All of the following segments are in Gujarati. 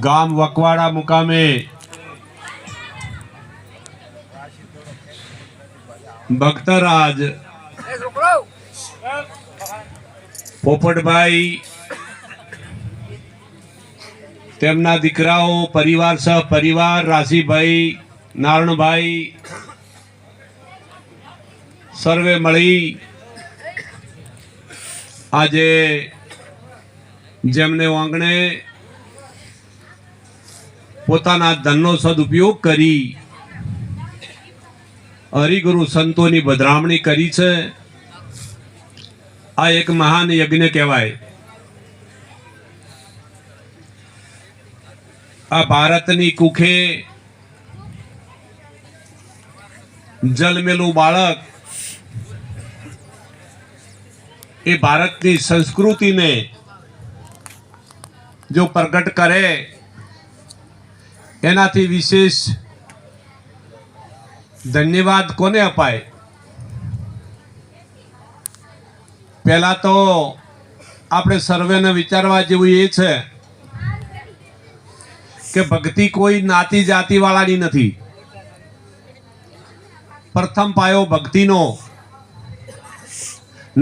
ગામ વકવાડા મુકામે ભક્તરાજ પોપટભાઈ તેમના દીકરાઓ પરિવાર સહ પરિવાર રાશીભાઈ નારણભાઈ સર્વે મળી આજે જેમને આંગણે પોતાના ધનનો સદુપયોગ કરી હરિગુરુ સંતોની બદરામણી કરી છે। આ એક મહાન યજ્ઞ કહેવાય। આ ભારતની કુખે જન્મેલું બાળક એ ભારતની સંસ્કૃતિને જો પ્રગટ કરે એનાથી વિશેષ ધન્યવાદ કોને અપાય? પહેલા તો આપણે સર્વેને વિચારવા જેવું એ છે કે ભક્તિ કોઈ નાતી જાતિ વાળાની નથી। પ્રથમ પાયો ભક્તિનો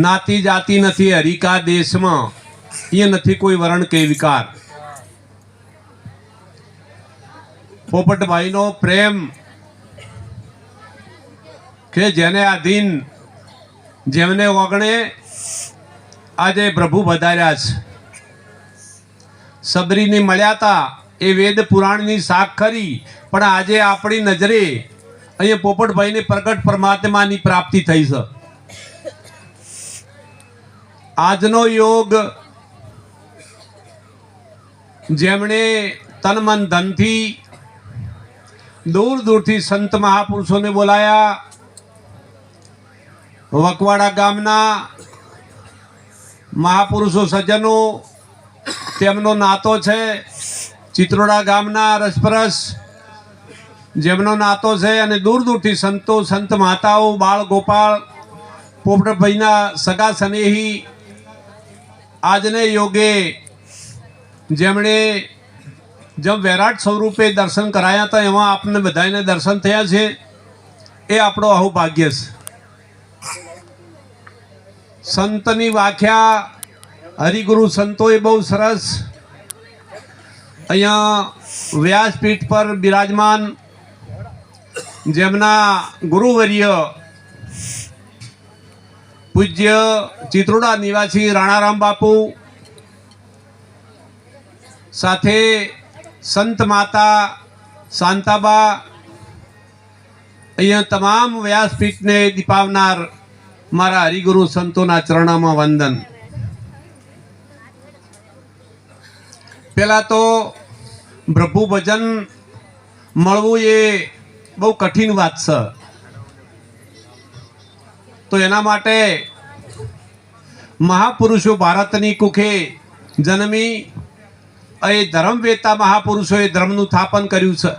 નાતી જાતિ નથી। હરિકા દેશમાં એ નથી કોઈ વરણ કે વિકાર। પોપટભાઈનો પ્રેમ કે જેને આધીન જેમને ઓગણે આજે પ્રભુ વધાર્યા છે। સબરીની મળ્યા હતા એ વેદ પુરાણની સાખ ખરી, પણ આજે આપણી નજરે અહીંયા પોપટભાઈને પ્રગટ પરમાત્માની પ્રાપ્તિ થઈ છે। આજનો યોગ જેમણે તન મન ધનથી દૂર દૂરથી સંત મહાપુરુષોને બોલાયા, વકવાડા ગામના મહાપુરુષો સજ્જનો તેમનો નાતો છે। ચિત્રોડા ગામના રસપરસ જેમનો નાતો છે, અને દૂર દૂરથી સંતો સંત માતાઓ બાળ ગોપાળ પોપટભાઈના સગા સ્નેહી આજને યોગે જેમણે જब વૈરાટ સ્વરૂપે દર્શન કરાયા હતા એમાં આપને બધાને દર્શન થયા છે, એ આપણો અહોભાગ્ય છે। સંતની વ્યાખ્યા હરિગુરુ સંતોએ બહુ સરસ અહીંયા વ્યાસપીઠ પર બિરાજમાન જેમના ગુરુવર્ય પૂજ્ય ચિત્રોડા નિવાસી રાણારામ બાપુ સાથે સંત માતા શાંતાબા, અહીંયા તમામ વ્યાસપીઠને દીપાવનાર મારા હરિગુરુ સંતોના ચરણોમાં વંદન। પહેલા તો પ્રભુ ભજન મળવું એ બહુ કઠિન વાત છે, તો એના માટે મહાપુરુષો ભારતની કુખે જન્મી એ ધર્મવેતા મહાપુરુષોએ ધર્મનું સ્થાપન કર્યું છે।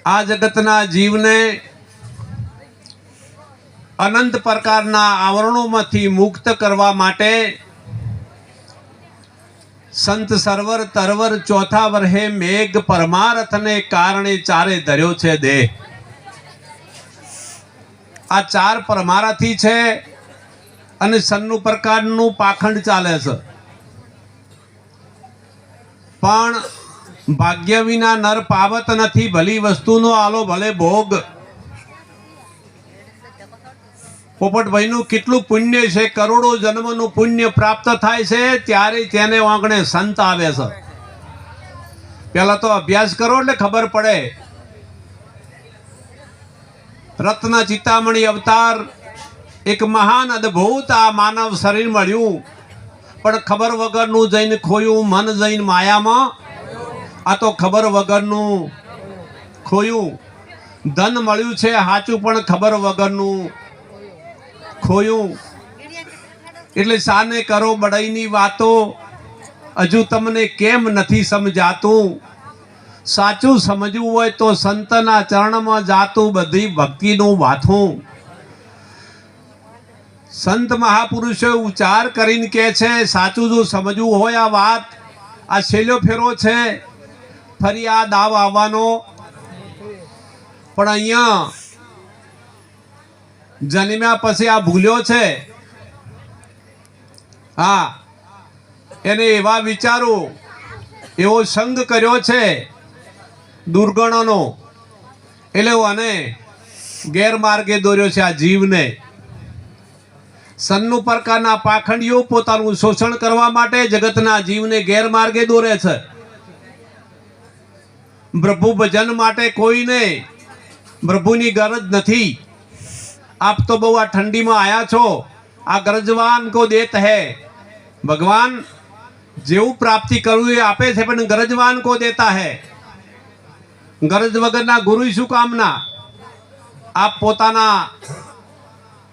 આ જગતના જીવને અનંત પ્રકારના આવરણોમાંથી મુક્ત કરવા માટે સંત સરવર તરવર ચોથા વર્ષે મેઘ પરમાર્થને કારણે ચારે ધર્યો છે દેહ। આ ચાર પરમારાથી છે અને સન્નું પ્રકારનું પાખંડ ચાલે છે, પણ ભાગ્ય વિના નર પાવત નથી। ભલી વસ્તુનો આલો ભલે ભોગ। પોપટભાઈનું કેટલું પુણ્ય છે, કરોડો જન્મનું પુણ્ય પ્રાપ્ત થાય છે ત્યારે તેને આંગણે સંત આવે છે। પહેલા તો અભ્યાસ કરો એટલે ખબર પડે। રત્ન ચિતામણી અવતાર એક મહાન અદ્ભુત આ માનવ શરીર મળ્યું, પણ ખબર વગરનું જઈને ખોયું મન જઈને માયામાં। આ તો ખબર વગરનું ખોયું। ધન મળ્યું છે સાચું, પણ ખબર વગરનું ખોયું। એટલે સાને કરો બડાઈની વાતો, હજુ તમને કેમ નથી સમજાતું? સાચું સમજવું હોય તો સંતના ચરણમાં જાતું, બધી ભક્તિનું વાથું। સંત મહાપુરુષો ઉચ્ચાર કરીને કહે છે, સાચું જો સમજવું હોય આ વાત, આ છેલ્લો ફેરો છે, ફરી આ દાવ આવવાનો. પણ અહીંયા જન્મ્યા પછી આ ભૂલ્યો છે. હા, એને એવા વિચારો, એવો સંગ કર્યો છે દુર્ગણોનો, એટલે અને ગેરમાર્ગે દોર્યો છે આ જીવને. સન્નુ પ્રકારના પાખંડીઓ પોતાનું શોષણ કરવા માટે જગતના જીવને ગેરમાર્ગે દોરે છે. પ્રભુ ભજન માટે કોઈને પ્રભુની ગરજ નથી. આપ તો બહુ આ ઠંડીમાં આયા છો, આ ગરજવાન કો દેત હૈ. ભગવાન જેવું પ્રાપ્તિ કરવું એ આપે છે, પણ ગરજવાન કો દેતા હૈ. ગરજ વગરના ગુરુ શું કામના? આપ પોતાના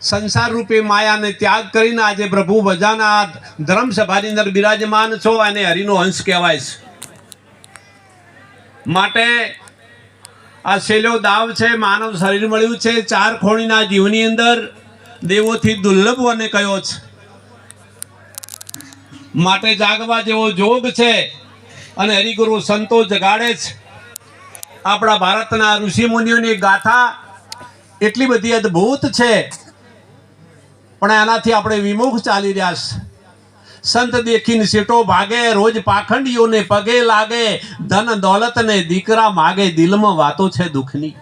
સંસાર રૂપે માયાને ત્યાગ કરીને આજે પ્રભુ ભજાના ધર્મસભાની અંદર બિરાજમાન છો, અને હરિનો અંશ કહેવાય છે. માટે આ છેલ્લો દાવ છે. માનવ શરીર મળ્યું છે 4 ખોણીના જીવની અંદર, દેવોથી દુર્લભ અને કયો છે. માટે જાગવા જેવો જોગ છે, અને હરિગુરુ સંતો જગાડે છે. આપણા ભારતના ઋષિ મુનિઓની ગાથા એટલી બધી અદ્ભુત છે, પણ એનાથી આપણે વિમુખ ચાલી રહ્યા છે. સંત દેખીને સેટો ભાગે, રોજ પાખંડીઓને પગે લાગે, ધન દોલત ને દીકરા માગે, દિલમાં વાતો છે દુઃખની.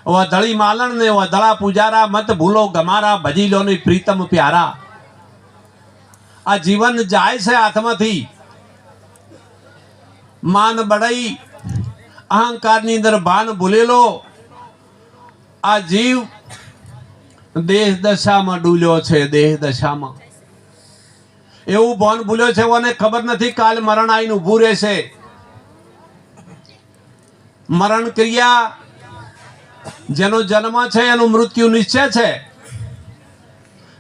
વધળી માલણ ને વધળા પૂજારા, મત ભૂલો ગમારા, ભજી લો ને પ્રીતમ પ્યારા. આ જીવન જાય છે હાથમાંથી. માન બડાઈ અહંકારની અંદર ભાન ભૂલેલો આ જીવ દેહ દશામાં ડૂલ્યો છે. દેહ દશામાં એવું ભાન ભૂલ્યો છે, એને ખબર નથી કાલ મરણ આવીને ઊભું રહેશે. મરણ ક્રિયા જેનો જન્મ છે એનું મૃત્યુ નિશ્ચય છે.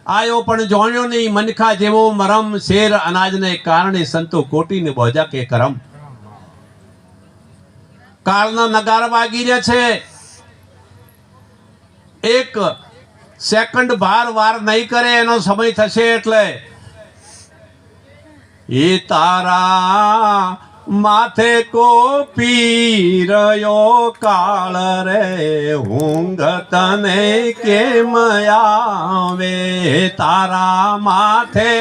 આયો પણ જોણ્યો નહીં, મનખા જેવો મરમ, શેર અનાજને કારણે સંતો કોટીને બોજા કે કરમ. કાળના નગારા વાગી રહ્યા છે. 1 સેકન્ડ વાર નહીં કરે એનો સમય થશે. એટલે એ તારા માથે કો પીરયો કાળ રે, ઊંઘ તને કેમ આવે. તારા માથે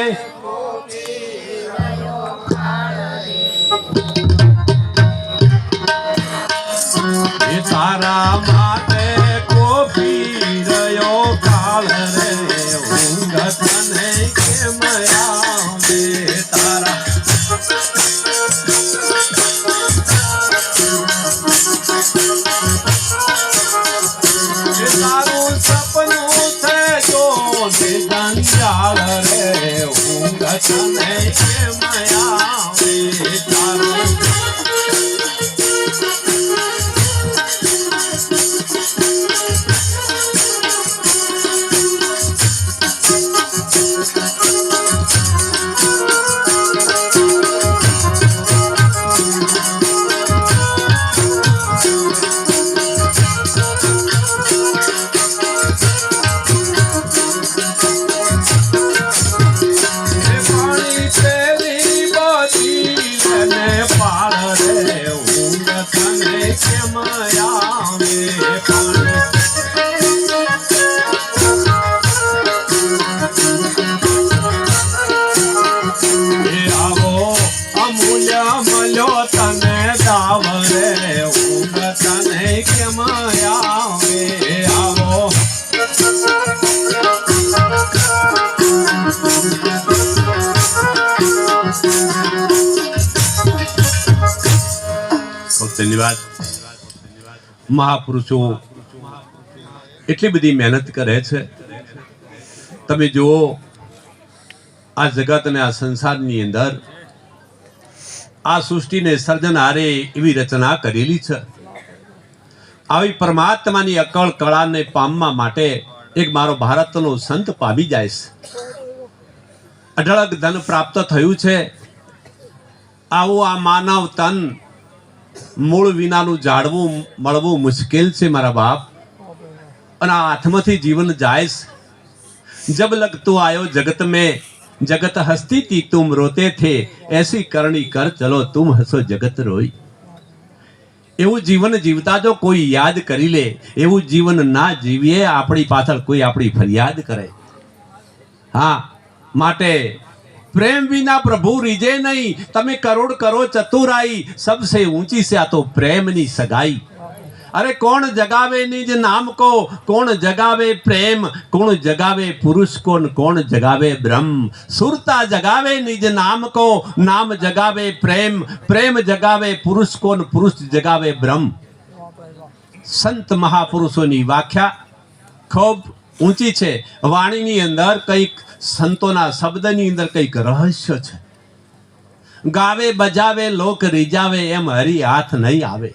તારા માથે કોપી રહ્યો કાળ રે, ઊંઘ તને કેમ આવે. તારા તારું સપનું છે જો જંજાળ રે, ઊંઘ તને કેમ આવે. તારું ધન્યવાદ. મહાપુરુષો એટલી બધી મહેનત કરે છે. તમે જુઓ આ જગત અને આ સંસારની અંદર આ સૃષ્ટિને સર્જનહારે એવી રચના કરેલી છે. આવી પરમાત્માની અકળ કળાને પામવા માટે એક મારો ભારતનો સંત પામી જાય છે. અઢળક ધન પ્રાપ્ત થયું છે. આવું આ માનવ તન મૂળ વિનાનું જાળવું મળવું મુશ્કેલ છે મારા બાપ. અને આ હાથમાંથી જીવન જાય છે. जब लग तू आयो जगत में, जगत हंसती थी तुम रोते थे, ऐसी करनी कर चलो तुम हंसो जगत रोई. એવું જીવન જીવતા જો કોઈ યાદ કરી લે, એવું જીવન ના જીવીએ આપણી પાછળ કોઈ આપણી ફરિયાદ કરે. હા, માટે પ્રેમ વિના પ્રભુ રીજે નહીં. તમે કરોડ કરો ચતુરાઈ, સબસે ઊંચી છે આ તો પ્રેમની સગાઈ. અરે કોણ જગાવે નિજ નામ કો, કોણ જગાવે પ્રેમ, કોણ જગાવે પુરુષ કોણ, કોણ જગાવે બ્રહ્મ. સુરતા જગાવે નિજ નામ કો, નામ જગાવે પ્રેમ, પ્રેમ જગાવે પુરુષ કોણ, પુરુષ જગાવે બ્રહ્મ. સંત મહાપુરુષોની વ્યાખ્યા ખૂબ ઊંચી છે. વાણીની અંદર કંઈક સંતોના શબ્દની અંદર કંઈક રહસ્ય છે. ગાવે બજાવે લોક રીજાવે, એમ હરી હાથ નહીં આવે.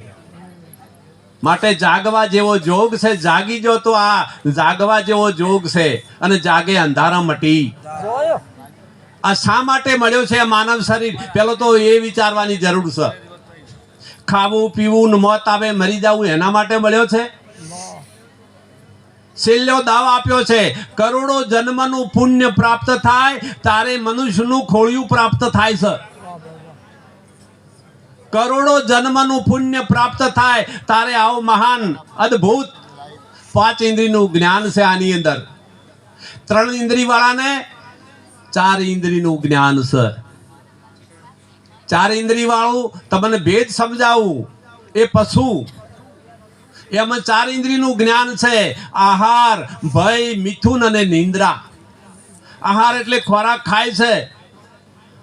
માટે જાગવા જેવો જોગ છે, જાગી જો તો આ જાગવા જેવો જોગ છે. અને જાગે અંધારા મટી. આ શા માટે મળ્યો છે માનવ શરીર? પેલો તો એ વિચારવાની જરૂર છે. ખાવું પીવું મોત આવે મરી જવું એના માટે મળ્યો છે? છેલ્લો દાવ આપ્યો છે, કરોડો જન્મનું પુણ્ય પ્રાપ્ત થાય તારે મનુષ્યનું ખોળિયું પ્રાપ્ત થાય છે. કરોડો જન્મનું પુણ્ય પ્રાપ્ત થાય તારે આવો મહાન અદ્ભુત 5 ઇન્દ્રિયનું જ્ઞાન છે આની અંદર. 3 ઇન્દ્રિય વાળાને 4 ઇન્દ્રિયનું જ્ઞાન છે. 4 ઇન્દ્રિય વાળું તમને ભેદ સમજાવું. એ પશુ, એમાં 4 ઇન્દ્રિયનું જ્ઞાન છે. આહાર, ભય, મિથુન અને નિંદ્રા. આહાર એટલે ખોરાક ખાય છે.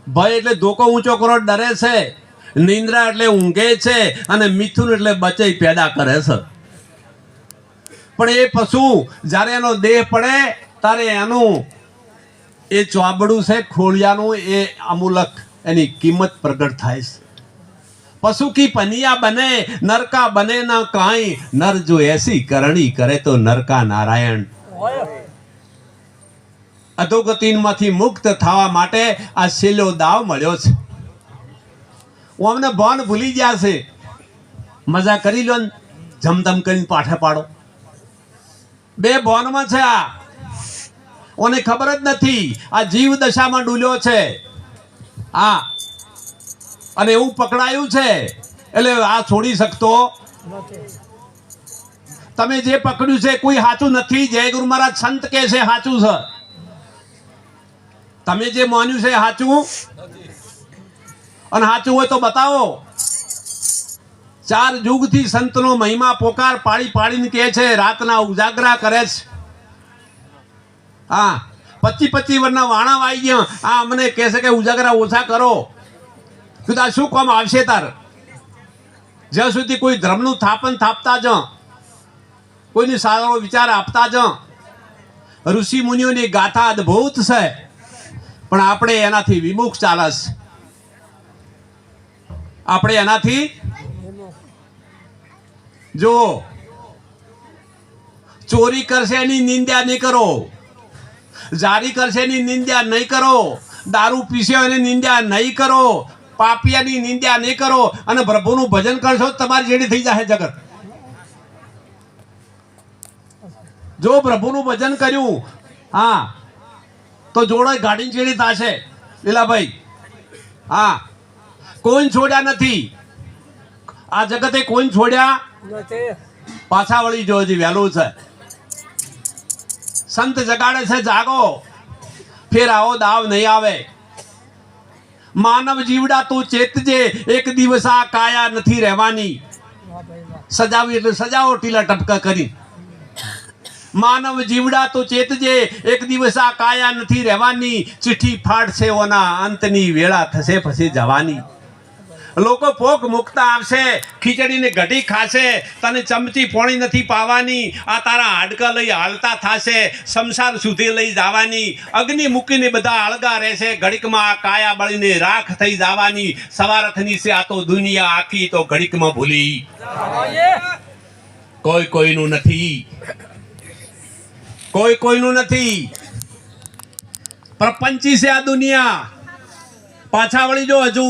ભય એટલે ધોકો ઊંચો કરો ડરે છે. નિંદ્રા એટલે ઊંઘે છે. અને મિથુન એટલે બચે પેદા કરે છે. પણ એ પશુ જ્યારે એનો દેહ પડે ત્યારે એનું એ ચોબડું છે ખોળિયાનું, એ અમૂલક એની કિંમત પ્રગટ થાય છે. पशु की पनिया बने नर का बने ना काई, नर जो ऐसी करणी करे तो नर का नारायण. અધોગતિમાંથી મુક્ત થવા માટે આ છેલ્લો દાવ મળ્યો છે. હું અમને ભાન ભૂલી ગયા છે. મજા કરી લો ને, જમધમ કરીને પાઠે પાડો. 2 ભાનમાં છે આ. ઓને ખબર જ નથી આ જીવ દશામાં ડૂલ્યો છે. હા, અને એવું પકડાયું છે એટલે આ છોડી શકતો. તમે જે પકડ્યું છે કોઈ સાચું નથી. જય ગુરુ મહારાજ સંત કે છે સાચું છે. તમે જે માન્યું છે સાચું, અને સાચું હોય તો બતાવો. 4 યુગથી સંતનો મહિમા પોકાર પાડી પાડીને કહે છે, રાતના ઉજાગરા કરે છે. હા, 25 વર્ષના વાણા વાઈ ગયા. આ અમને કહે છે કે ઉજાગરા ઓછા કરો. આ શું કામ આવશે તાર? જ્યાં સુધી કોઈ ધર્મનું સ્થાપન થાપતા જ, કોઈને સારો વિચાર આપતા જ. ઋષિ મુનિઓની ગાથા અદ્ભુત છે, પણ આપણે એનાથી વિમુખ ચાલસ. આપણે એનાથી જો ચોરી કરશે એની નિંદા નહીં કરો, જારી કરશે એની નિંદા નહીં કરો, દારૂ પીશે એની નિંદા નહીં કરો, પાપિયાની નિંદા નહીં કરો, અને પ્રભુનું ભજન કરશો તમારી જેડી થઈ જશે જગત. જો પ્રભુનું ભજન કર્યું, હા, તો જોડે ગાડી ચેડી થશે. લીલાભાઈ, હા, કોઈ છોડ્યા નથી આ જગતે, કોઈ છોડ્યા પાછા વળી જો હજી વહેલું છે. સંત જગાડે છે, જાગો, ફેર આવો દાવ નહીં આવે. માનવ જીવડા તું ચેતજે, એક દિવસ આ કાયા નથી રહેવાની. સજાવી એટલે સજાવો ટીલા ટપકા કરી. માનવ જીવડા તો ચેતજે, એક દિવસ આ કાયા નથી રહેવાની. ચિઠ્ઠી ફાટશે ઓના અંતની વેળા થશે પછી જવાની. લોકો પોક મુકતા આવશે, ખીચડીને ગઢી ખાશે, તને ચમચી પોણી નથી પાવાની. આ તારા હાડકા લઈ હાલતા થાશે, સંસાર સુધી લઈ જવાની. અગ્નિ મૂકીને બધા અળગા રહેશે, ઘડીકમાં આ કાયા બળીને રાખ થઈ જવાની. સવારથની છે આ તો દુનિયા આખી, તો ઘડીકમાં ભૂલી કોઈ કોઈનું નથી, કોઈ કોઈનું નથી. પ્રપંચી છે આ દુનિયા. પાછા વળી જો હજુ,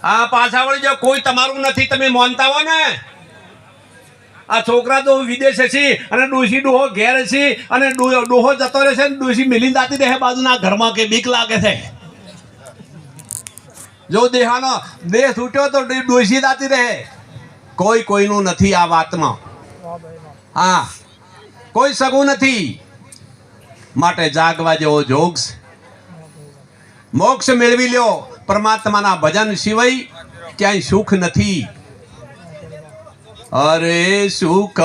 હા, પાછા વળી જો. કોઈ તમારું નથી, તમે માનતા હો ને. આ છોકરા તો વિદેશે છે અને ડોશી ડોહો ઘેર છે અને ડોહો જતો રહેશે ને ડોશી મિલીને દાતી રહે બાજુના ઘરમાં કે બીક લાગે છે. જો દેહાનો દેહ છૂટ્યો તો ડોશી દાતી રહે. કોઈ કોઈનું નથી આ વાતમાં. હા, કોઈ સગું નથી. માટે જાગવા જેવો જોગ છે. મોક્ષ મેળવી લ્યો. પરમાત્માના ભજન સિવાય ક્યાંય સુખ નથી. અરે સુખ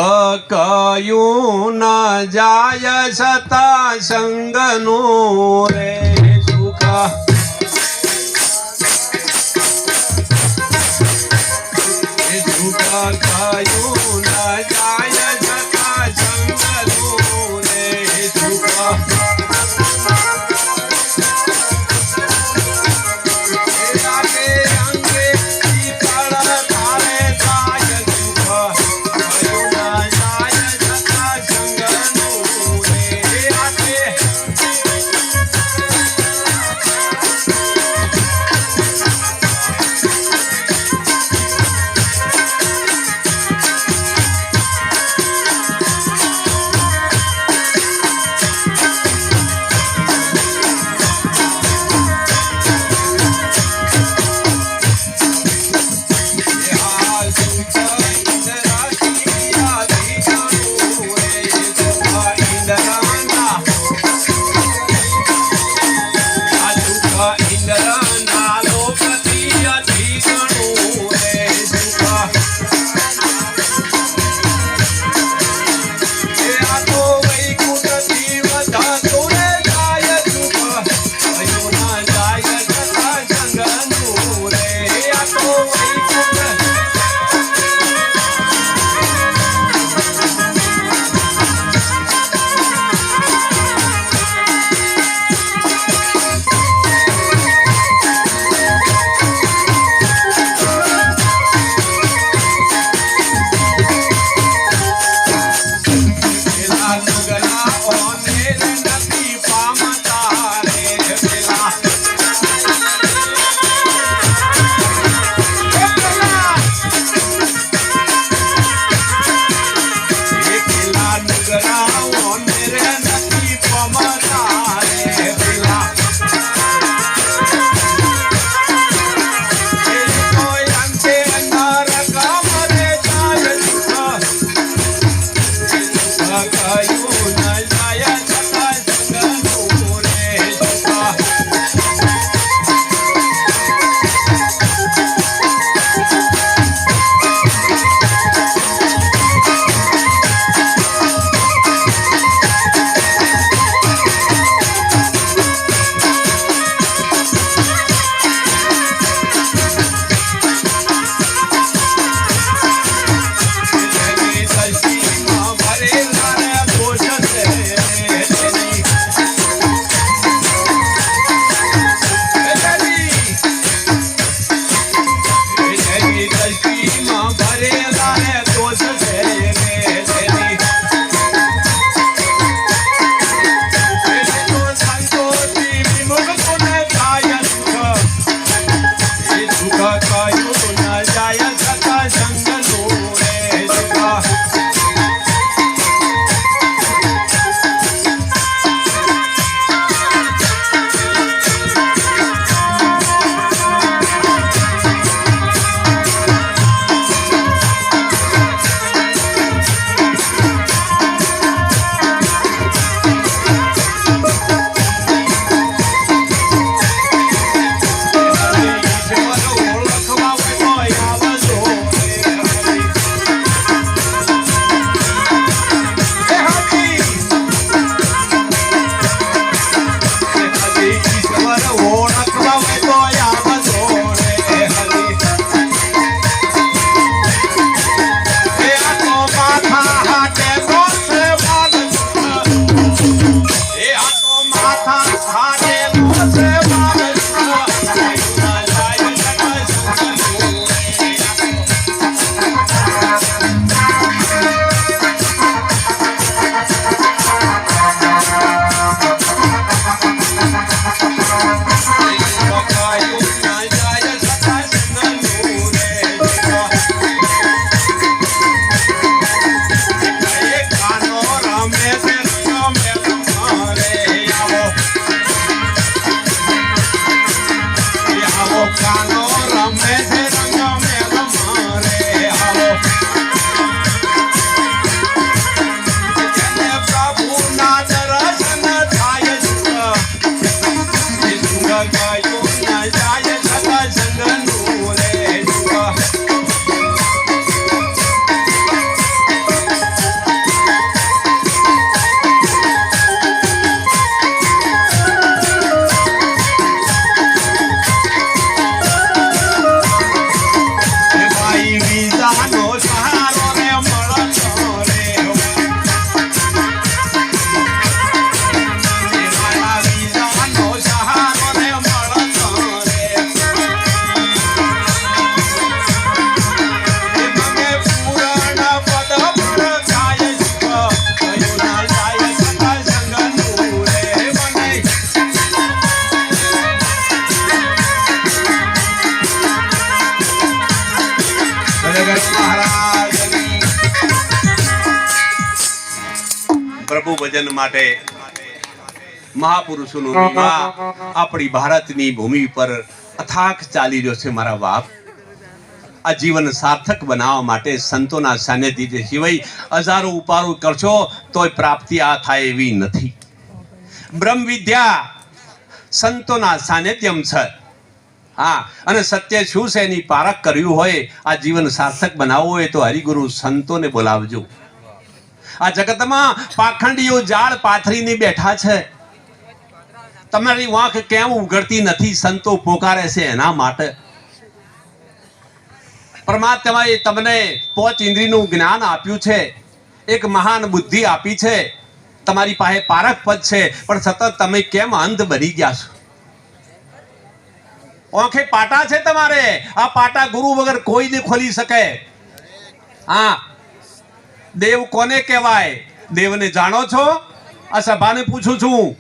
કયું ન જાય સતા સંગનું રે સુખ. સુખ કયું ન જાય સતા સંગનું રે સુખ. પ્રભુ ભજન માટે મહાપુરુષોનું વિવાહ આપણી ભારતની ભૂમિ પર અથાક ચાલી રહ્યો છે મારા બાપ. આ જીવન સાર્થક બનાવવા માટે સંતોના સાનિધ્ય સિવાય હજારો ઉપારો કરશો તોય પ્રાપ્તિ આ થાય એવી નથી. બ્રહ્મ વિદ્યા સંતોના સાનિધ્યમ છે. હા, અને સત્ય શું છે એની પારખ કર્યું હોય, આ જીવન સાર્થક બનાવવું હોય તો હરિગુરુ સંતોને બોલાવજો. આ જગતમાં પાખંડીઓ જાળ પાથરીને બેઠા છે. તમારી વાંખ કેમ ઉઘડતી નથી? સંતો પોકારે છે એના માટે. પરમાત્માએ તમને 5 ઇન્દ્રિયનું જ્ઞાન આપ્યું છે, એક મહાન બુદ્ધિ આપી છે, તમારી પાસે પારખ પદ છે, પણ સતત તમે કેમ અંધ બની ગયા છો? ઓંખે પાટા છે તમારે. આ પાટા ગુરુ વગર કોઈ નહીં ખોલી શકે. હા, દેવ કોને કહેવાય? દેવને જાણો છો? આ સભાને પૂછું છું.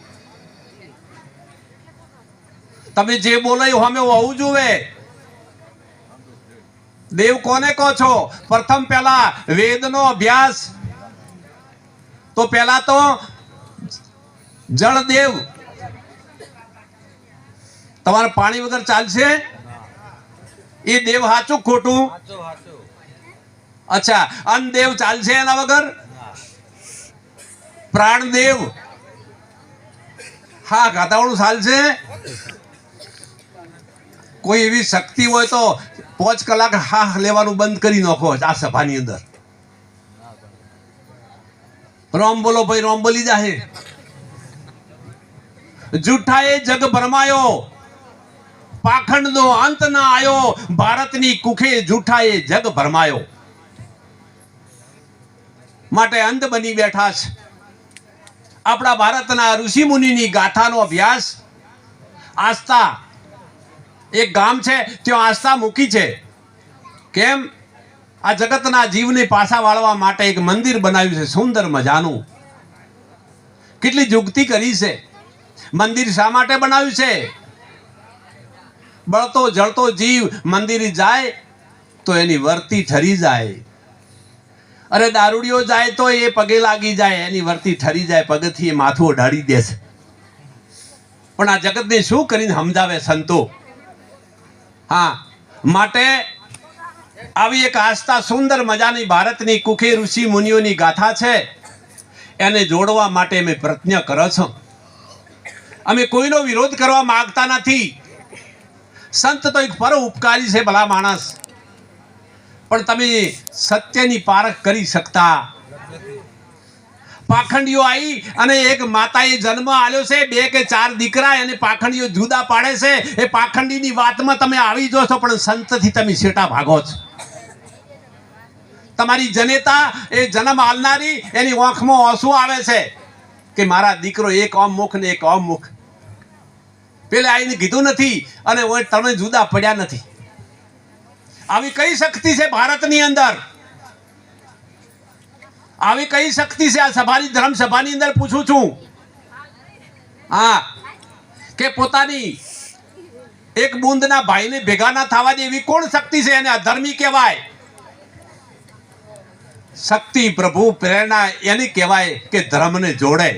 તમે જે બોલો એ અમે હોવું જોઈએ. દેવ કોને કહો છો? પ્રથમ પહેલા વેદનો અભ્યાસ. તો પહેલા તો જળદેવ. તમારે પાણી વગર ચાલશે? એ દેવ સાચું ખોટું? અચ્છા, અન્નદેવ ચાલશે એના વગર? પ્રાણદેવ હા ગાતાવાળું ચાલશે? કોઈ એવી શક્તિ હોય તો 5 કલાક હા લેવાનું બંધ કરી નાખો આ સભાની અંદર. રોમ બોલો ભાઈ, રોમ બોલી જાહે. જૂઠાએ જગ ભરમાયો, પાખંડનો અંત ના આયો. ભારતની કુખે જૂઠાએ જગ ભરમાયો. માટે અંધ બની બેઠા છે. આપણા ભારતના ઋષિ મુનિની ગાથાનો અભ્યાસ. આસ્થા, એક ગામ છે ત્યાં આસ્થા મૂકી છે. કેમ? આ જગતના જીવને પાછા વાળવા માટે એક મંદિર બનાવ્યું છે સુંદર મજાનું. કેટલી યુક્તિ કરી છે. મંદિર શા માટે બનાવ્યું છે? બળતો જળતો જીવ મંદિર જાય તો એની વર્તી ઠરી જાય. અરે દારૂડિયો જાય તો એ પગે લાગી જાય, એની વર્તી ઠરી જાય, પગથી એ માથું ઓઢાડી દે છે. પણ આ જગતને શું કરીને સમજાવે સંતો? હા, માટે આવી એક આસ્થા સુંદર મજાની ભારતની કુખે ઋષિ મુનિઓની ગાથા છે, એને જોડવા માટે અમે પ્રયત્ન કરો છો. અમે કોઈનો વિરોધ કરવા માંગતા નથી. સંત તો એક પર ઉપકારી છે, ભલા માણસ, પણ તમે સત્યની પારખ કરી શકતા. પાખંડીઓ આવી અને એક માતાએ જન્મ આલ્યો છે, 2 કે 4 દીકરા, એને પાખંડીઓ જુદા પાડે છે. એ પાખંડીની વાતમાં તમે આવી જો છો, પણ સંતથી તમે છેટા ભાગો છો. તમારી જનેતા એ જન્મ આલનારી, એની આંખમાં આંસુ આવે છે કે મારા દીકરો એક આમ મુખ ને એક આમ મુખ. પેલે આવીને કીધું નથી અને તમે જુદા પડ્યા નથી. આવી કઈ શક્તિ છે ભારતની અંદર? આવી કઈ શક્તિ છે આ સભાની, ધર્મ સભાની અંદર પૂછું છું. હા, કે પોતાની એક બુંદના ભાઈને ભેગા ના થવા દે એવી કોણ શક્તિ છે? એને અધર્મી કહેવાય. શક્તિ, પ્રભુ, પ્રેરણા એની કહેવાય કે ધર્મને જોડે.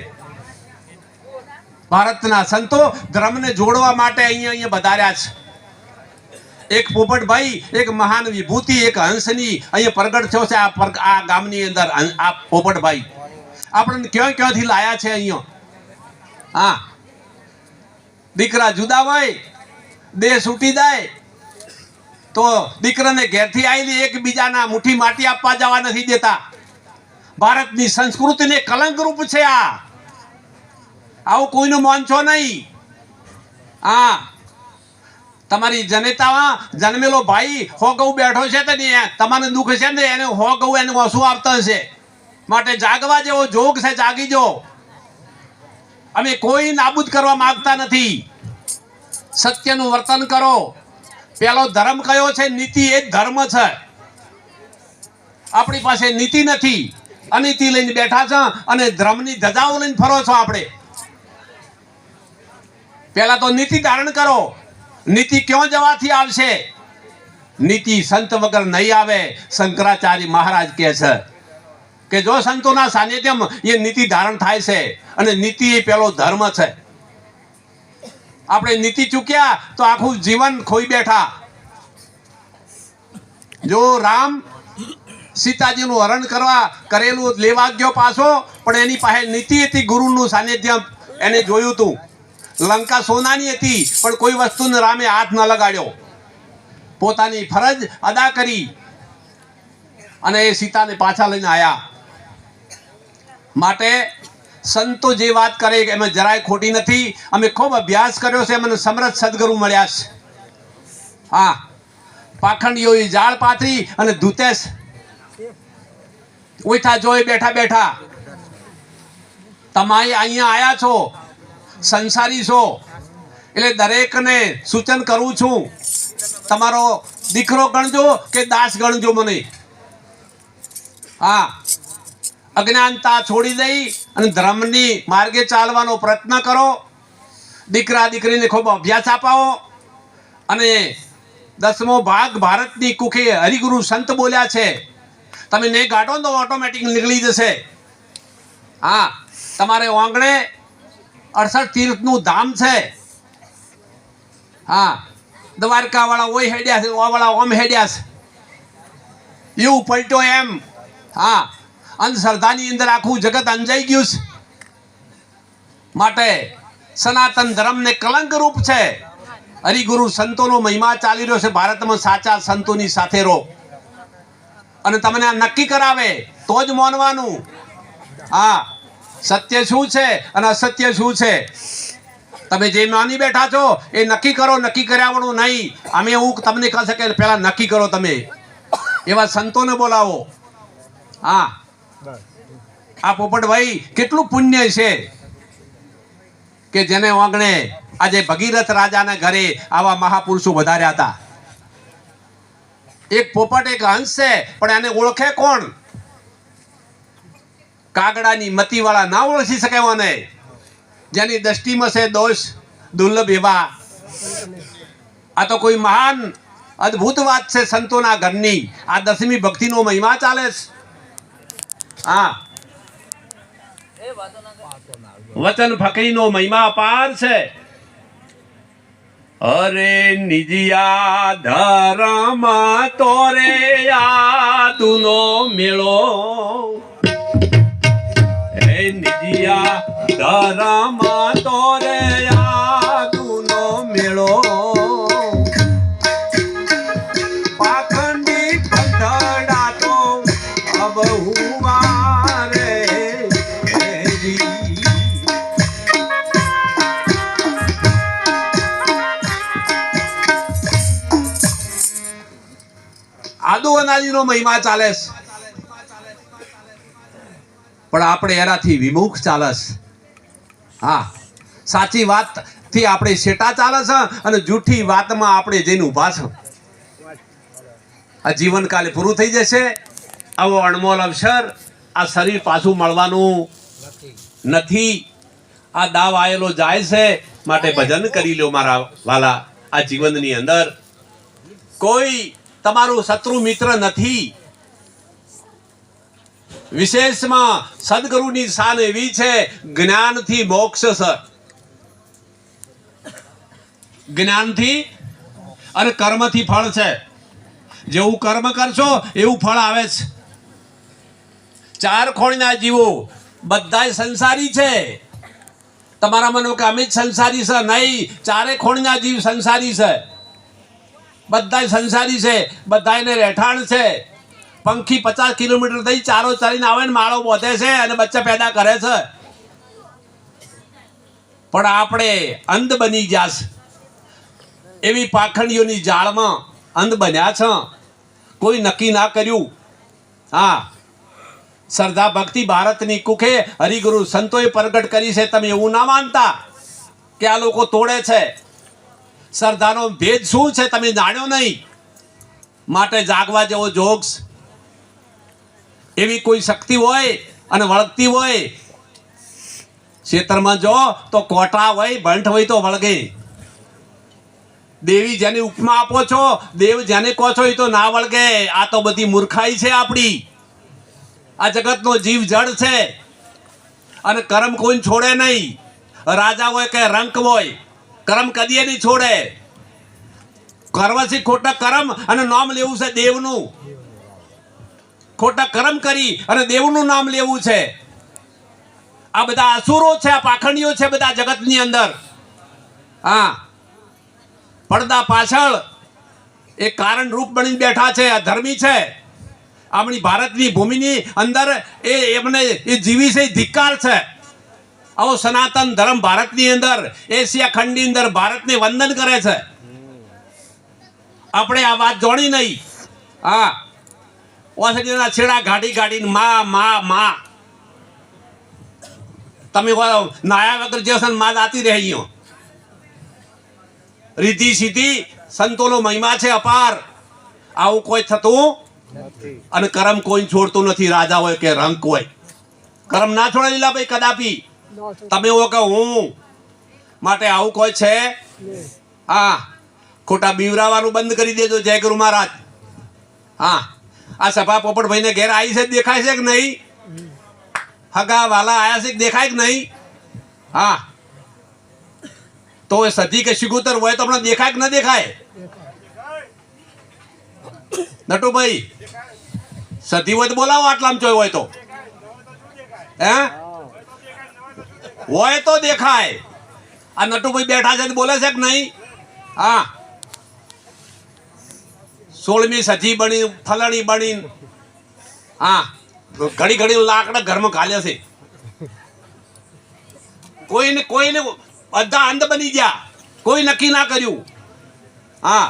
ભારતના સંતો ધર્મને જોડવા માટે અહીંયા વધાર્યા છે. એક પોપટભાઈ, એક મહાન વિભૂતિ, એક હંસની અહીંયા પ્રગટ થયો છે આ ગામની અંદર. આ પોપટભાઈ આપણને ક્યાંથી લાયા છે અહીંયા? હા, દીકરા જુદા હોય, દેહ છૂટી જાય તો દીકરાને ઘેરથી આવીને એકબીજાના મુઠ્ઠી માટી આપવા જવા નથી દેતા. ભારતની સંસ્કૃતિને કલંકરૂપ છે આ. આવું કોઈનું માનશો નહીં. હા, તમારી જનેતામાં જન્મેલો ભાઈ હો ગૌ બેઠો છે તો તમારે દુઃખ છે ને, એને હો ગૌ એને ઓછું આપતા હશે. માટે જાગવા જેવો જોગ છે, જાગી જો. અમે કોઈ નાબૂદ કરવા માંગતા નથી. સત્યનું વર્તન કરો. પેલો ધર્મ કયો છે? નીતિ. એ જ ધર્મ છે. આપણી પાસે નીતિ નથી, અનીતિ લઈને બેઠા છે અને ધર્મની ધજાઓ લઈને ફરો છો. આપણે પેલા તો નીતિ ધારણ કરો. નીતિ ક્યાં જવાથી આવશે? નીતિ સંત વગર નહીં આવે. શંકરાચાર્ય મહારાજ કહે છે કે જો સંતોના સાનિધ્યમાં એ નીતિ ધારણ થાય છે, અને નીતિ એ પેલો ધર્મ છે. આપણે નીતિ ચૂક્યા તો આખું જીવન ખોઈ બેઠા. જો રામ સીતાજીનું હરણ કરવા કરેલું લેવા ગયો પાછો, પણ એની પાસે નીતિ હતી, ગુરુનું સાનિધ્ય એને જોયું હતું. લંકા સોનાની હતી, પણ કોઈ વસ્તુને રામે હાથ ન લગાડ્યો, પોતાની ફરજ અદા કરી અને એ સીતાને પાછા લઈને આવ્યા. માટે સંતો જે વાત કરે એમાં જરાય ખોટી નથી. અમે ખૂબ અભ્યાસ કર્યો છે, મને સમર્થ સદગુરુ મળ્યા છે. હા, પાખંડીઓ જાળ પાથરી અને ધૂતેશ ઉઠા જોઈ બેઠા બેઠા. તમે અહીંયા આવ્યા છો, સંસારી છો, એટલે દરેકને સૂચન કરું છું, તમારો દીકરો ગણજો કે દાસ ગણજો મને. હા, અજ્ઞાનતા છોડી દઈ અને ધર્મની માર્ગે ચાલવાનો પ્રયત્ન કરો. દીકરા દીકરીને ખૂબ અભ્યાસ અપાવો. અને 10મો ભાગ ભારતની કુખે હરિગુરુ સંત બોલ્યા છે, તમે ને ગાંઠો તો ઓટોમેટિક નીકળી જશે. હા, તમારે આંગણે 68 તીર્થનું ધામ છે. હા, દ્વારકા વાળા ઓય હેડ્યા છે, વાળા ઓમ હેડ્યા છે, એવું પલટો એમ. હા, અંધશ્રદ્ધાની અંદર આખું જગત અંજાઈ ગયું છે. માટે સનાતન ધર્મને કલંક રૂપ છે. હરિગુરુ સંતોનો મહિમા ચાલી રહ્યો છે ભારતમાં. સાચા સંતોની સાથે રહો અને તમને આ નક્કી કરાવે તો જ માનવાનું. હા, સત્ય શું છે અને અસત્ય શું છે તમે જે માની બેઠા છો એ નક્કી કરો. નક્કી કર્યાવાળું નહીં. અમે હું તમને કહે છે કે પહેલા નક્કી કરો. તમે એવા સંતોને બોલાવો. હા, આ પોપટભાઈ કેટલું પુણ્ય છે કે જેને આંગણે આજે ભગીરથ રાજાના ઘરે આવા મહાપુરુષો વધાર્યા હતા. એક પોપટ એક હંસ છે, પણ એને ઓળખે કોણ? કાગડાની મતીવાળા ના ઓળખી શકે મને. જેની દ્રષ્ટિમાં છે દોષ દુર્લભ એવા. આ તો કોઈ મહાન અદ્ભુત વાત છે સંતોના ઘરની. આ 10મી ભક્તિનો મહિમા ચાલે છે. હા, વચન ફકીરનો મહિમા અપાર છે. અરે નિજિયા ધર્મ તોરે યાદુનો મેળો, હે નિજિયા ધર્મ તોરે યાદુનો મેળો, પાખંડી પંથડા તો અબહુવા રે. આદુ અનાદિનો મહિમા ચાલે છે, પણ આપણે એનાથી વિમુખ ચાલે છે. હા, સાચી વાત થી આપણે શેટા ચાલે છે અને જૂઠી વાતમાં આપણે જઈને ઊભા છે. આ જીવનકાલે પૂરું થઈ જશે. આવો અણમોલ અવસર આ શરીર પાછું મળવાનું નથી. આ દાવ આયેલો જાય છે. માટે ભજન કરી લો મારા વાલા. આ જીવનની અંદર કોઈ તમારું શત્રુ મિત્ર નથી. વિશેષમાં સદગુરુની શાન એવી છે, જ્ઞાનથી મોક્ષ છે. જ્ઞાનથી અને કર્મથી ફળ છે. જેવું કર્મ કરશો એવું ફળ આવે છે. 4 ખોળના જીવો બધાય સંસારી છે. તમારા મનો કે અમે જ સંસારી છે? નહીં, 4 ખોળના જીવ સંસારી છે. બધા સંસારી છે. બધાને રહેઠાણ છે. પંખી 50 કિલોમીટર થઈ ચારો ચાલીને આવે ને માળો બોધે છે અને બચ્ચા પેદા કરે છે. પણ આપણે અંધ બની ગયા છે. એવી પાખંડીઓની જાળમાં અંધ બન્યા છે. કોઈ નક્કી ના કર્યું. હા, શ્રદ્ધા ભક્તિ ભારતની કુખે હરિગુરુ સંતોએ પ્રગટ કરી છે. તમે એવું ના માનતા કે આ લોકો તોડે છે. શ્રદ્ધાનો ભેદ શું છે તમે જાણ્યો નહીં. માટે જાગવા જેવો જોગ. એવી કોઈ શક્તિ હોય અને વળગતી હોય, ક્ષેત્રમાં જો તો કોટા હોય, બંઠ હોય તો વળગે. દેવી જેની ઉપમા આપો છો, દેવ જેને કહો છો એ તો ના વળગે. આ તો બધી મૂર્ખાઈ છે આપણી. આ જગતનો જીવ જડ છે અને કર્મ કોઈ છોડે નહીં. રાજા હોય કે રંક હોય, કર્મ કદીએ નહીં છોડે. કરવાથી ખોટા કર્મ અને નામ લેવું છે દેવનું. ખોટા કર્મ કરી અને દેવનું નામ લેવું છે. આ બધા અસુરો છે, આ પાખંડીઓ છે બધા જગતની અંદર. હા, પડદા પાછળ એક કારણ રૂપ બની બેઠા છે. આ ધર્મી છે. આપણી ભારતની ભૂમિની અંદર એમને એ જીવી છે, ધિક્કાર છે. આવો સનાતન ધર્મ ભારતની અંદર, એશિયા ખંડની અંદર ભારતને વંદન કરે છે. આપણે આ વાત જોડી નહીં. હા, ઓસડીના છેડા ગાડી ગાડીને માં તમે નાયા વગર જે માં દાતી રહી. રીતિ સીધી સંતોનો મહિમા છે અપાર. આવું કોઈ થતું અને કર્મ કોઈ છોડતું નથી. રાજા હોય કે રંક હોય, કર્મ ના છોડે લીલાભાઈ કદાપી. તમે એવો કે હું માટે આવું કોઈ છે. હા, ખોટા બીવરાવાનું બંધ કરી દેજો. જય ગુરુ મહારાજ. હા, આ સભા પોપટભાઈ ને ઘેર આવી છે, દેખાય છે કે નહીં? હગા વાલા આયા છે, દેખાય કે નહીં? હા, તો એ સધી કે શિગુતર હોય તો આપણે દેખાય કે ન દેખાય? નટુભાઈ, સધી હોય તો બોલાવો. આટલામાં ચોય હોય તો હોય તો દેખાય. આ નટુભાઈ બેઠા છે બોલે છે કે નહીં? હા, 16મી સધી બની, ફલાણી બની. હા, ઘડી ઘડી લાકડા ઘરમાં ઘાલ્યા છે. કોઈને બધા અંધ બની ગયા, કોઈ નક્કી ના કર્યું. હા,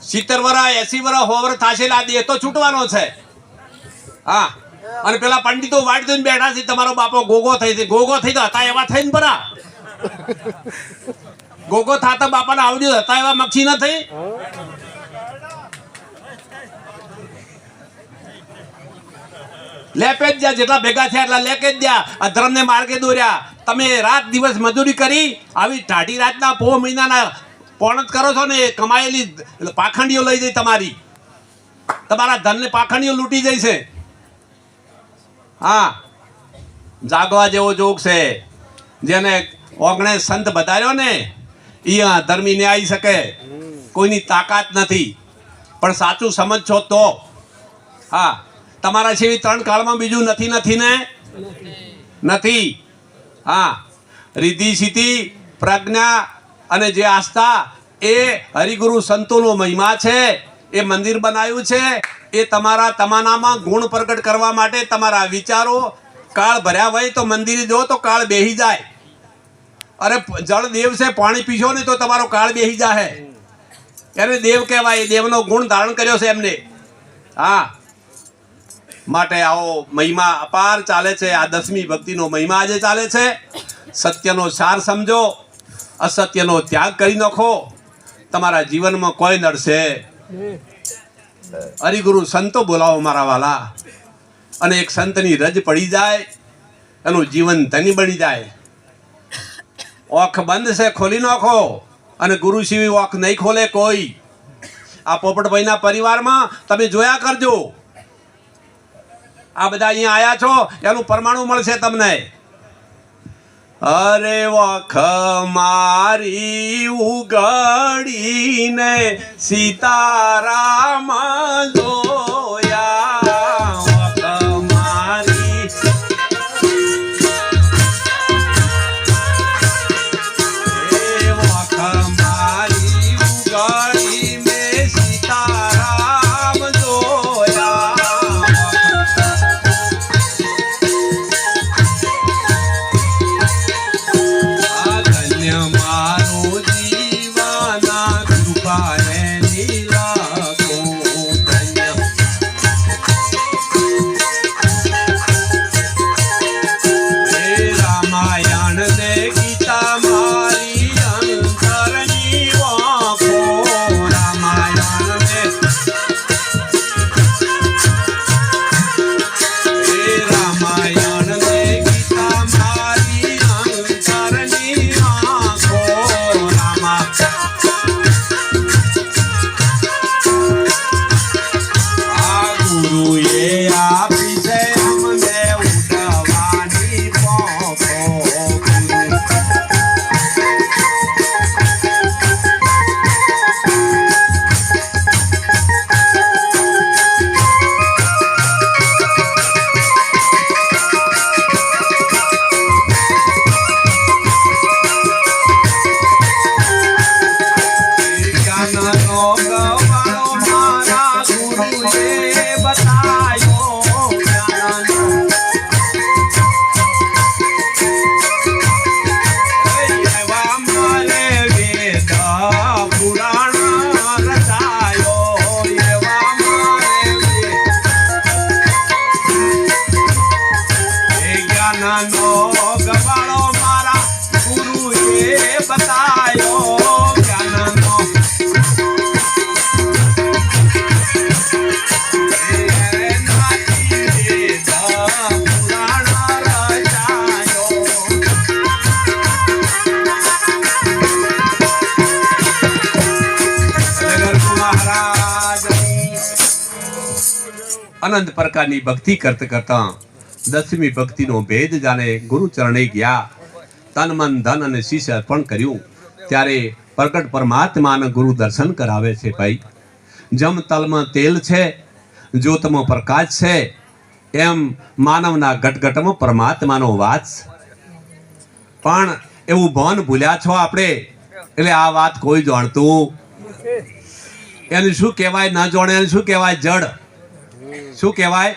70 વર્ષ 80 વર્ષ 100 વર્ષ થશે, આ દેહ તો છૂટવાનો છે. હા, અને પેલા પંડિતો વાટ જોઈને બેઠા છે, તમારો બાપો ગોગો થઈ છે. ગોગો થઈ તો હતા એવા થઈને બરા. ગોગો થાતા બાપાને આવડ્યું, હતા એવા મક્ષી ન થઈ. લેપે જ જ્યાં જેટલા ભેગા થયા એટલા લેકે જ દ્યા. આ ધર્મને માર્ગે દોર્યા. તમે રાત દિવસ મજૂરી કરી, આવી ટાઢી રાતના પો મહિનાના પોણત કરો છો ને, કમાયેલી પાખંડીઓ લઈ જઈ તમારી. તમારા ધનને પાખંડીઓ લૂંટી જાય છે. હા, જાગવા જેવો જોગ છે. જેને ઓગણે સંત બતાવ્યો ને એ ધર્મી ને આવી શકે. કોઈની તાકાત નથી, પણ સાચું સમજશો તો. હા, તમારા જેવી 3 કાળમાં બીજું નથી ને નથી. હા, રીતિ સીધી પ્રજ્ઞા અને જે આસ્થા એ હરિગુરુ સંતોનો મહિમા છે. એ મંદિર બનાવ્યું છે એ તમારામાં ગુણ પ્રગટ કરવા માટે. તમારા વિચારો કાળ ભર્યા હોય તો મંદિરે જો તો કાળ બેહી જાય. અરે જળ દેવ છે, પાણી પીશો ને તો તમારો કાળ બેહી જાય. એને દેવ કહેવાય. દેવનો ગુણ ધારણ કર્યો છે એમને. હા, માટે આવો મહિમા અપાર ચાલે છે. આ 10મી ભક્તિનો મહિમા આજે ચાલે છે. સત્યનો સાર સમજો, અસત્યનો ત્યાગ કરી નાખો. તમારા જીવનમાં કોઈ નડશે. હરિગુરુ સંતો બોલાવો મારા વાલા. અને એક સંતની રજ પડી જાય, એનું જીવન ધની બની જાય. ઓખ બંધ છે, ખોલી નાખો. અને ગુરુ સિવાય ઓખ નહીં ખોલે કોઈ. આ પોપટભાઈના પરિવારમાં તમે જોયા કરજો. આ બધા અહીંયા આયા છો એનું પરમાણુ મળશે તમને. અરે વખ મારી ઉગડીને સીતારામ જોયા. વખ મારી વખ મારી ઉગડીને સીતારામ જોયા. મારો જીવાના કૃપાએ નીલા કો અનંત પ્રકારની ભક્તિ કરતા 10મી ભક્તિનો ભેદ જાણે ગુરુ ચરણે ગયા, તન મન ધન અને શીશ અર્પણ કર્યું, ત્યારે પ્રગટ પરમાત્માના ગુરુ દર્શન કરાવે છે. ભાઈ, જમ તલમાં તેલ છે, જ્યોતમાં પ્રકાશ છે, એમ માનવના ગટગટમાં પરમાત્માનો વાસ. પણ એવું ભાન ભૂલ્યા છો આપણે, એટલે આ વાત કોઈ જાણતું એને શું કહેવાય? ના જાણે એને શું કહેવાય? જડ. શું કહેવાય?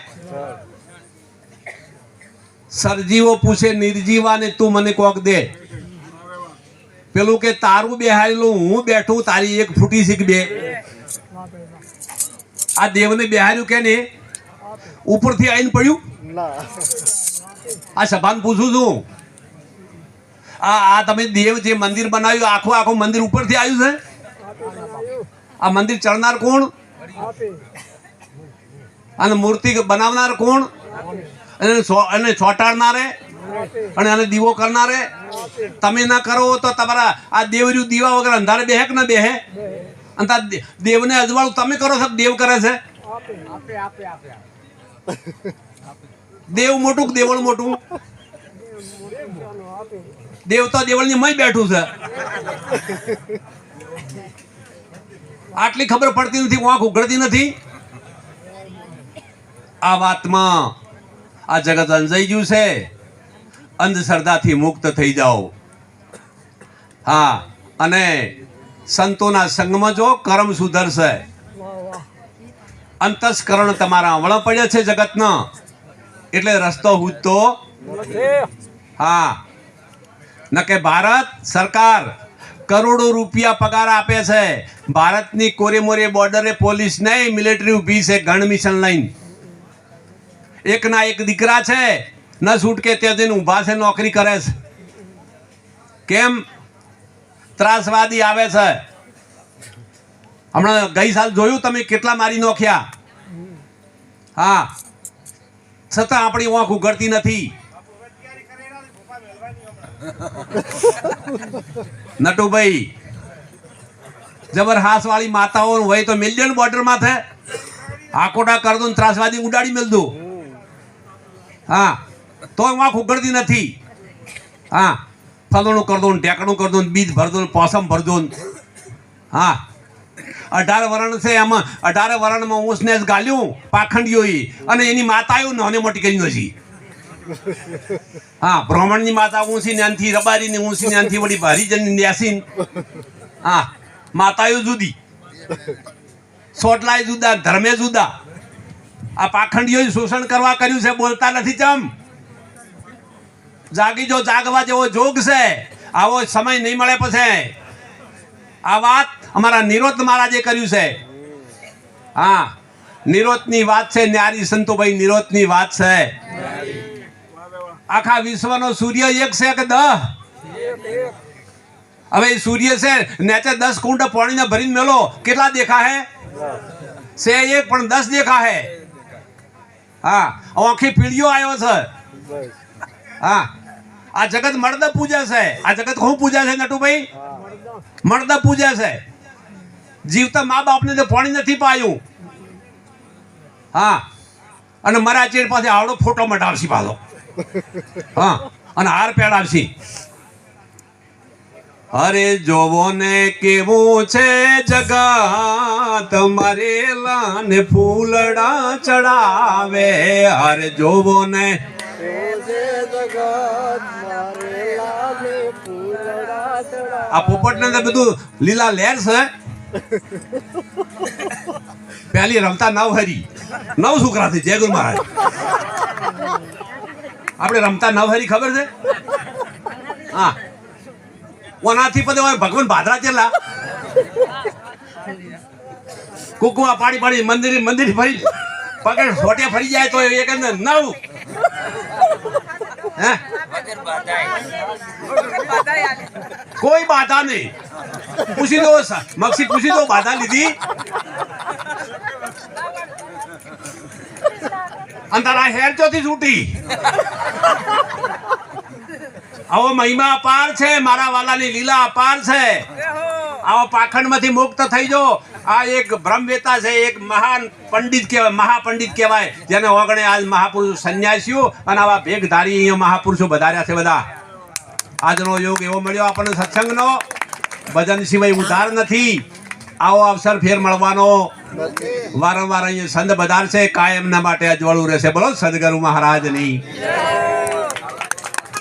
સરજીવો પૂછે નિર્જીવાને, તું મને કોક દે. પેલું કે તારું બેહારેલું હું બેઠું, તારી એક ફૂટી શીખ બે. આ દેવને બેહાર્યું કે ને ઉપરથી આવીને પડ્યું? આ સભાન પૂછું છું. આ તમે દેવ જે મંદિર બનાવ્યું, આખું મંદિર ઉપરથી આવ્યું છે? આ મંદિર ચડનાર કોણ? અને મૂર્તિ બનાવનાર કોણ? અને ચોંટાડનારે અને આને દીવો કરનારે? તમે ના કરો તો તમારા આ દેવર્યું દીવા વગર અંધારે બેહે કે ના બેહે? અને દેવને અજવાળું તમે કરો છો, દેવ કરે છે? દેવ મોટું કે દેવળ મોટું? દેવ તો દેવળની મય બેઠું છે. આટલી ખબર પડતી નથી, આંખ ઉઘડતી નથી. આ વાતમાં આ જગત અંજાઈ ગયું છે. અંધશ્રદ્ધાથી મુક્ત થઈ જાઓ. હા, અને સંતોના સંગમાં જો કર્મ સુધરશે. અંતસ્કરણ તમારા અવળા પડ્યા છે જગતનો, એટલે રસ્તો હૂજતો. હા, ન કે ભારત સરકાર કરોડો રૂપિયા પગાર આપે છે. ભારતની કોરે મોરે બોર્ડરે પોલીસ નહીં, મિલિટરી ઊભી છે ગણ મિશન લઈને. એકના એક દીકરા છે, ન છૂટકે તે જઈને ઊભા છે, નોકરી કરે છે. કેમ? ત્રાસવાદી આવે છે. હમણાં ગઈ સાલ જોયું તમે કેટલા મારી નોખ્યા. હા, છતાં આપણી આંખ ઉઘડતી નથી. નટુભાઈ, જબરહાસ વાળી માતાઓ હોય તો મિલિયન બોર્ડર માથે આકોટા કર દો, ત્રાસવાદી ઉડાડી મેલ દો. હા, તો આંખ ઉઘડતી નથી. હા, ફલોણું કર દો, ઢેકણું કર દો, બીજ ભર દો, પોસમ ભર દો. હા, 18 વરણ છે, એમાં 18 વરણમાં ઊંસને જ ગાલ્યું પાખંડીઓ, અને એની માતાઓ નાને મોટી કરી નથી. હા, બ્રાહ્મણની માતા ઊંસી જ્ઞાનથી, રબારીની ઊંસી જ્ઞાનથી, વળી ભારીજનની ન્યાસીન. હા, માતાઓ જુદી, સોટલાય જુદા, ધર્મે જુદા. આ પાખંડીઓએ શોષણ કરવા કર્યું છે, બોલતા નથી. ચમ જાગી જો, જાગવા જેવો જોગ છે. આવો સમય નહીં મળે પછી. આ વાત અમારા નિરોધ મહારાજે કર્યું છે. હા, નિરોધની વાત છે, ન્યારી સંતોભાઈ, નિરોધની વાત છે. આખા વિશ્વનો સૂર્ય એક છે કે 10? હવે સૂર્ય છે, નેચે 10 કુંડ પાણીને ભરીને મેલો, કેટલા દેખાય છે? એક, પણ 10 દેખાય. હા, આંખી પીળીઓ આવ્યો છે. હા, આ જગત મર્દ પૂજા છે. આ જગત શું પૂજા છે નટુભાઈ? મર્દ પૂજા છે. જીવતા મા બાપને તો પાણી નથી પાયું. હા, અને મારા ચેડ પાસે આવડો ફોટો મટાવશી પાછો. હા, અને હાર પહેરાવશી. અરે જોવો ને કેવું છે જગત, મરેલા ને ફૂલડા ચડાવે. અરે જોવો ને આ પોપટ ને બધું લીલા લહેર છે. પેલી રમતા 9 હરી 9 છોકરા થી જય ગુરુ મહારાજ. આપણે રમતા 9 હરી ખબર છે? હા, ઓનાથી પછી ભગવાન ભાદરા ચેલા કુકુવા પાડી પાડી મંદિર ફરી પકડ છોટે ફરી જાય તો એક અંદર 9. હે, કોઈ બાધા નહીં. પૂછી દો મક્ષી, પૂછી દો બાધા લીધી. અને તારા હેર ચોથી છૂટી. આવો મહિમા અપાર છે, મારા વાલાની લીલા અપાર છે. આવો પાખંડ માંથી મુક્ત થઈ જો. આ એક બ્રહ્મવેતા છે, એક મહાન પંડિત કહેવાય, મહાપંડિત કહેવાય, જેને ઓગણે આજ મહાપુરુષ સંન્યાસીઓ અને આવા ભેગધારી અહીંયા મહાપુરુષો વધાર્યા છે બધા. આજનો યોગ એવો મળ્યો આપણને સત્સંગનો, ભજન સિવાય ઉદ્ધાર નથી. આવો અવસર ફેર મળવાનો, વારંવાર અહીંયા સંત બધાર છે, કાયમના માટે અજવાળું રહેશે. બોલો સદગુરુ મહારાજની.